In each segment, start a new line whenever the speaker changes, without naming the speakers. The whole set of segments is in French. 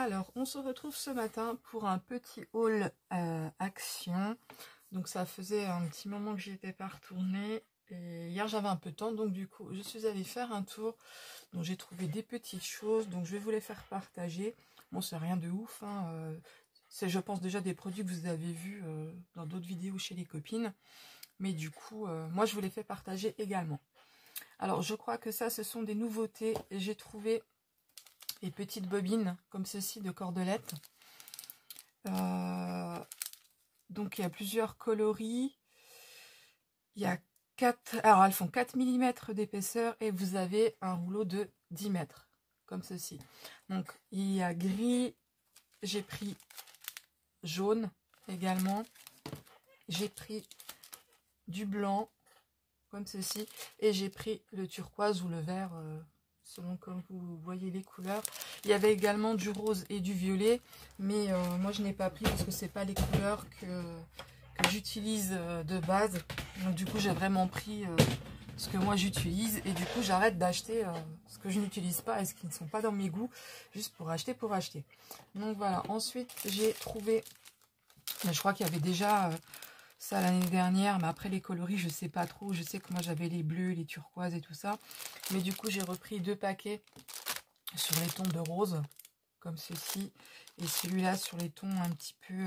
Alors, on se retrouve ce matin pour un petit haul action. Donc, ça faisait un petit moment que j'y étais pas retournée. Et hier, j'avais un peu de temps. Donc, du coup, je suis allée faire un tour. Donc, j'ai trouvé des petites choses. Donc, je vais vous les faire partager. Bon, c'est rien de ouf. Hein. C'est, je pense, déjà des produits que vous avez vus dans d'autres vidéos chez les copines. Mais du coup, moi, je vous les fais partager également. Alors, je crois que ça, ce sont des nouveautés. J'ai trouvé les petites bobines comme ceci de cordelettes. Donc il y a plusieurs coloris. Il y a 4, alors elles font 4 mm d'épaisseur et vous avez un rouleau de 10 mètres comme ceci. Donc il y a gris, j'ai pris jaune également. J'ai pris du blanc comme ceci et j'ai pris le turquoise ou le vert selon comme vous voyez les couleurs. Il y avait également du rose et du violet, mais moi je n'ai pas pris parce que c'est pas les couleurs que j'utilise de base. Donc du coup j'ai vraiment pris ce que moi j'utilise et du coup j'arrête d'acheter ce que je n'utilise pas et ce qui ne sont pas dans mes goûts, juste pour acheter pour acheter. Donc voilà, ensuite j'ai trouvé, je crois qu'il y avait déjà ça l'année dernière, mais après les coloris je sais pas trop. Je sais que moi j'avais les bleus, les turquoises et tout ça, mais du coup j'ai repris 2 paquets sur les tons de rose comme ceci et celui-là sur les tons un petit peu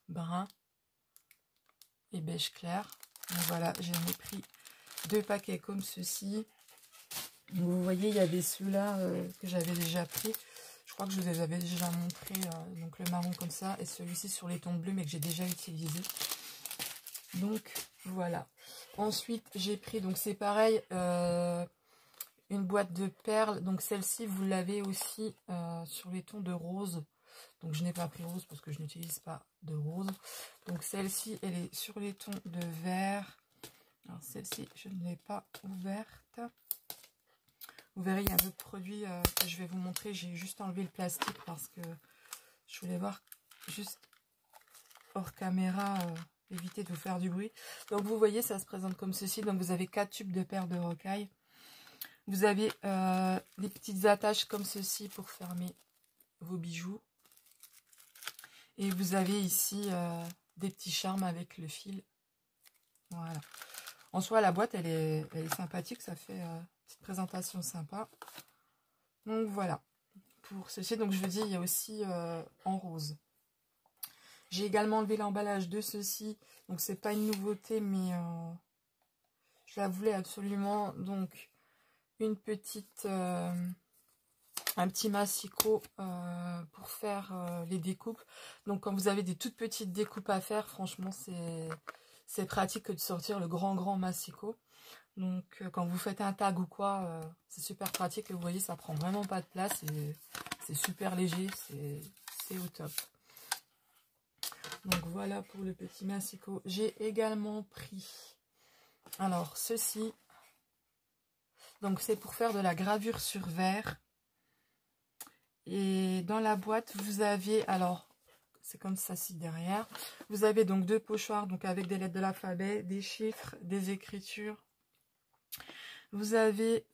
brun et beige clair. Donc voilà, j'en ai pris 2 paquets comme ceci. Donc vous voyez, il y avait ceux-là que j'avais déjà pris. Je crois que je vous les avais déjà montré, donc le marron comme ça et celui-ci sur les tons bleus mais que j'ai déjà utilisé. Donc voilà. Ensuite j'ai pris, donc c'est pareil, une boîte de perles. Donc celle-ci vous l'avez aussi sur les tons de rose. Donc je n'ai pas pris rose parce que je n'utilise pas de rose. Donc celle-ci elle est sur les tons de vert. Alors celle-ci je ne l'ai pas ouverte. Vous verrez, il y a un autre produit que je vais vous montrer. J'ai juste enlevé le plastique parce que je voulais voir juste hors caméra, éviter de vous faire du bruit. Donc vous voyez, ça se présente comme ceci. Donc vous avez 4 tubes de perles de rocaille. Vous avez des petites attaches comme ceci pour fermer vos bijoux. Et vous avez ici des petits charmes avec le fil. Voilà. En soi, la boîte, elle est sympathique. Ça fait une petite présentation sympa. Donc voilà. Pour ceci, donc je vous dis, il y a aussi en rose. J'ai également enlevé l'emballage de ceci. Donc c'est pas une nouveauté, mais je la voulais absolument. Donc une petite, un petit massicot pour faire les découpes. Donc quand vous avez des toutes petites découpes à faire, franchement c'est pratique que de sortir le grand massicot. Donc quand vous faites un tag ou quoi, c'est super pratique. Et vous voyez, ça prend vraiment pas de place et c'est super léger, c'est au top. Donc voilà pour le petit massicot. J'ai également pris, alors ceci, donc c'est pour faire de la gravure sur verre. Et dans la boîte vous avez, alors c'est comme ça ci derrière, vous avez donc 2 pochoirs donc avec des lettres de l'alphabet, des chiffres, des écritures. Vous avez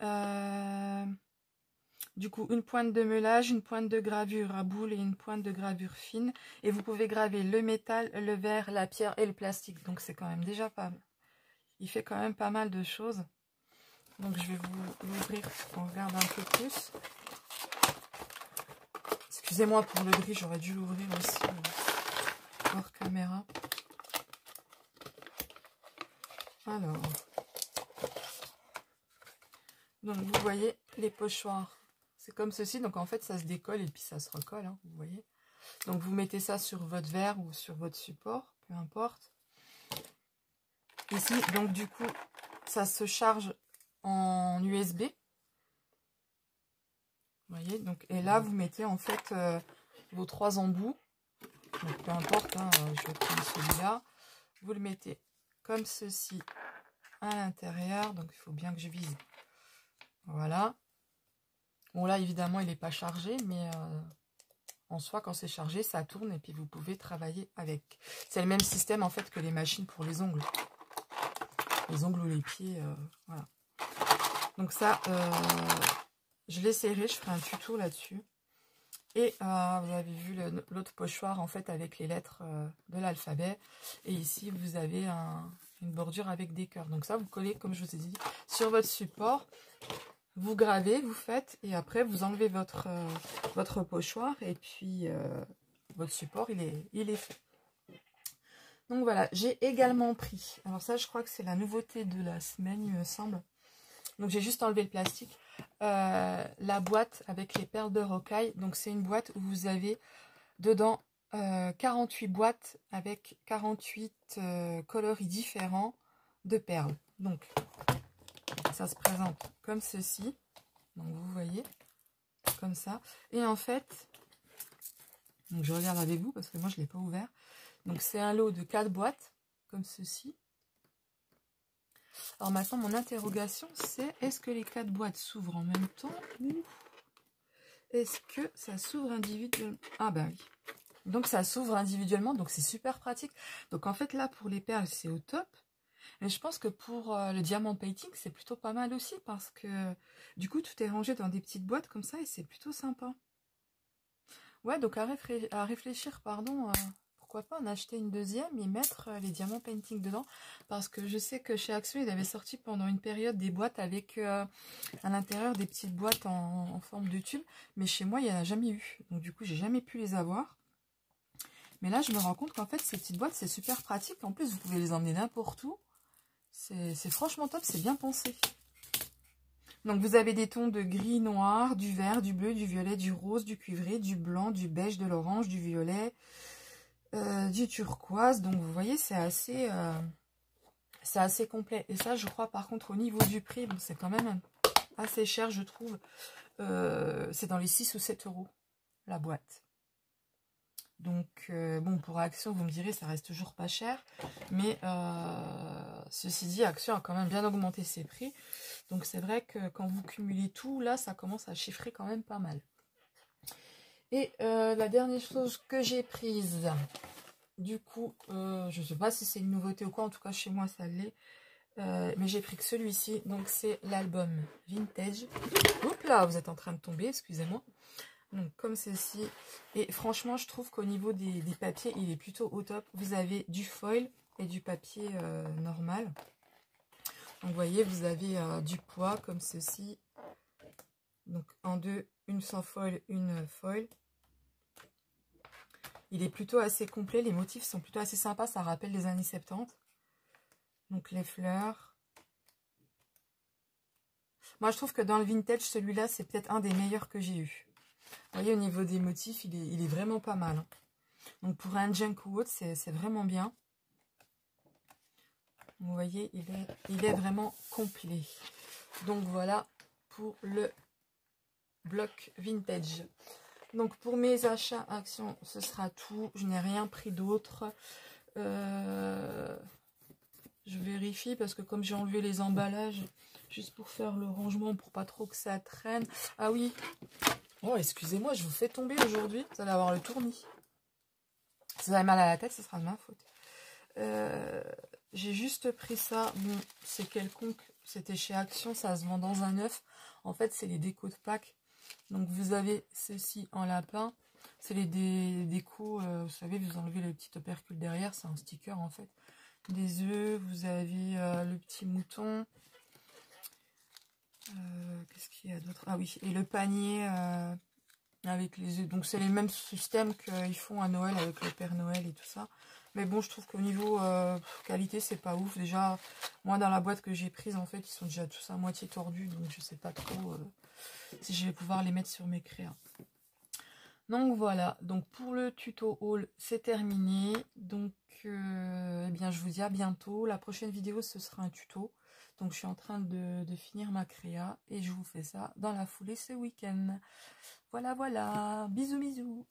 du coup une pointe de meulage, une pointe de gravure à boule et une pointe de gravure fine. Et vous pouvez graver le métal, le verre, la pierre et le plastique. Donc c'est quand même déjà pas mal. Il fait quand même pas mal de choses. Donc je vais vous l'ouvrir pour qu'on regarde un peu plus. Excusez-moi pour le gris, j'aurais dû l'ouvrir aussi hors caméra. Alors. Donc vous voyez les pochoirs. C'est comme ceci, donc en fait ça se décolle et puis ça se recolle, hein, vous voyez. Donc vous mettez ça sur votre verre ou sur votre support, peu importe. Ici, donc du coup, ça se charge en USB. Vous voyez, donc et là vous mettez en fait vos 3 embouts. Donc peu importe, hein, je vais prendre celui-là. Vous le mettez comme ceci à l'intérieur, donc il faut bien que je vise. Voilà. Bon là évidemment il n'est pas chargé, mais en soi quand c'est chargé ça tourne et puis vous pouvez travailler avec. C'est le même système en fait que les machines pour les ongles. Les ongles ou les pieds, voilà. Donc ça, je l'ai serré, je ferai un tuto là-dessus. Et vous avez vu l'autre pochoir en fait avec les lettres de l'alphabet. Et ici vous avez une bordure avec des cœurs. Donc ça vous collez comme je vous ai dit sur votre support. Vous gravez, vous faites et après vous enlevez votre pochoir et puis votre support il est fait. Donc voilà, j'ai également pris, alors ça je crois que c'est la nouveauté de la semaine il me semble. Donc j'ai juste enlevé le plastique. La boîte avec les perles de rocaille. Donc c'est une boîte où vous avez dedans 48 boîtes avec 48 coloris différents de perles. Donc ça se présente comme ceci. Donc vous voyez, comme ça. Et en fait, donc je regarde avec vous parce que moi je ne l'ai pas ouvert. Donc c'est un lot de 4 boîtes, comme ceci. Alors maintenant, mon interrogation, c'est est-ce que les 4 boîtes s'ouvrent en même temps ou est-ce que ça s'ouvre individuellement? Ah bah oui. Donc ça s'ouvre individuellement, donc c'est super pratique. Donc en fait là, pour les perles, c'est au top. Mais je pense que pour le diamant painting, c'est plutôt pas mal aussi parce que du coup, tout est rangé dans des petites boîtes comme ça et c'est plutôt sympa. Ouais, donc à réfléchir, pardon... pourquoi pas en acheter une deuxième et mettre les diamants painting dedans, parce que je sais que chez Action ils avaient sorti pendant une période des boîtes avec à l'intérieur des petites boîtes en forme de tube, mais chez moi il n'y en a jamais eu, donc du coup j'ai jamais pu les avoir. Mais là je me rends compte qu'en fait ces petites boîtes c'est super pratique, en plus vous pouvez les emmener n'importe où, c'est franchement top, c'est bien pensé. Donc vous avez des tons de gris, noir, du vert, du bleu, du violet, du rose, du cuivré, du blanc, du beige, de l'orange, du violet, du turquoise. Donc vous voyez c'est assez complet. Et ça je crois par contre au niveau du prix, bon, c'est quand même assez cher je trouve. C'est dans les 6 ou 7 euros la boîte. Donc bon, pour Action vous me direz ça reste toujours pas cher, mais ceci dit Action a quand même bien augmenté ses prix, donc c'est vrai que quand vous cumulez tout là ça commence à chiffrer quand même pas mal. Et la dernière chose que j'ai prise, du coup je sais pas si c'est une nouveauté ou quoi, en tout cas chez moi ça l'est, mais j'ai pris que celui-ci, donc c'est l'album Vintage. Oups là, vous êtes en train de tomber, excusez-moi. Donc comme ceci, et franchement je trouve qu'au niveau des papiers il est plutôt au top. Vous avez du foil et du papier normal. Donc vous voyez vous avez du poids comme ceci, donc en deux, une sans foil, une foil. Il est plutôt assez complet, les motifs sont plutôt assez sympas, ça rappelle les années 70. Donc les fleurs. Moi je trouve que dans le vintage celui-là c'est peut-être un des meilleurs que j'ai eu. Vous voyez, au niveau des motifs, il est vraiment pas mal. Hein. Donc, pour un junk ou autre, c'est vraiment bien. Vous voyez, il est vraiment complet. Donc, voilà pour le bloc vintage. Donc, pour mes achats Action, ce sera tout. Je n'ai rien pris d'autre. Je vérifie parce que comme j'ai enlevé les emballages, juste pour faire le rangement, pour pas trop que ça traîne. Ah oui. Oh, excusez-moi, je vous fais tomber aujourd'hui. Vous allez avoir le tournis. Si vous avez mal à la tête, ce sera de ma faute. J'ai juste pris ça. Bon, c'est quelconque. C'était chez Action, ça se vend dans un œuf. En fait, c'est les décos de Pâques. Donc, vous avez ceci en lapin. C'est les décos, vous savez, vous enlevez le petit opercule derrière. C'est un sticker, en fait. Des œufs, vous avez le petit mouton. Qu'est-ce qu'il y a d'autre? Ah oui, et le panier avec les œufs. Donc c'est les mêmes systèmes qu'ils font à Noël avec le Père Noël et tout ça. Mais bon, je trouve qu'au niveau qualité, c'est pas ouf. Déjà, moi dans la boîte que j'ai prise, en fait, ils sont déjà tous à moitié tordus. Donc je sais pas trop si je vais pouvoir les mettre sur mes créas. Donc voilà, donc pour le tuto haul, c'est terminé. Donc eh bien, je vous dis à bientôt. La prochaine vidéo, ce sera un tuto. Donc je suis en train de finir ma créa et je vous fais ça dans la foulée ce week-end. Voilà, voilà. Bisous, bisous.